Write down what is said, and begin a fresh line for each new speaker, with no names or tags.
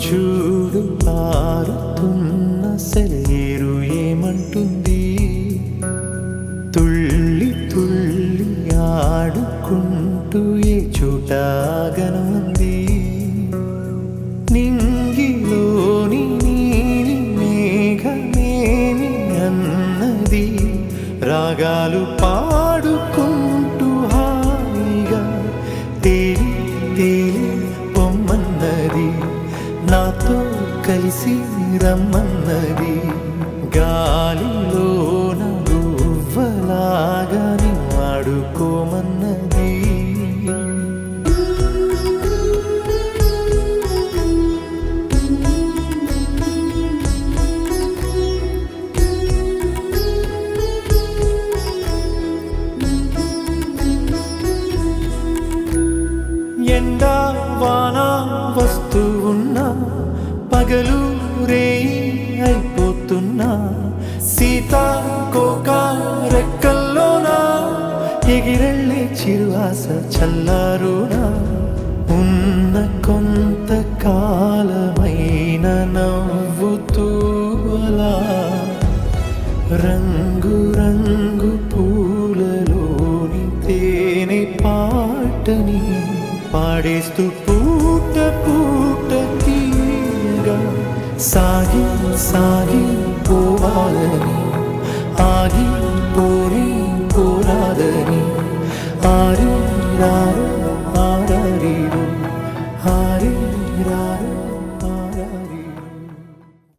చూడు పారుతున్న సెలయేరు ఏమంటుంది, తుళ్ళి తుళ్ళి ఆడుకుంటూ ఏ చోట గనమంది. నింగిలోని నీలి మేఘమేమి అన్నది, రాగాలు పాడుకుంటూ హాయిగా తేలి తేలి పొమ్మన్నది, నాతో కలిసి రమ్మన్నది. గాలిలోన గువ్వలాగా ఆడుకోమన్నది. ఎండా వాన వస్తూ ఉన్నా, పగలు రేయి అయిపోతున్నా, సీతాకోక రెక్కల్లోనా ఎగిరెళ్ళే చిరువాస చల్లారునా. ఉన్న కొంత కాలమైన నవ్వుతూ అలా రంగు రంగు పూలలోని తేనె పాటని పాడేస్తూ పూట పూట తీయగా సాగి సాగి పోవాలని ఆగి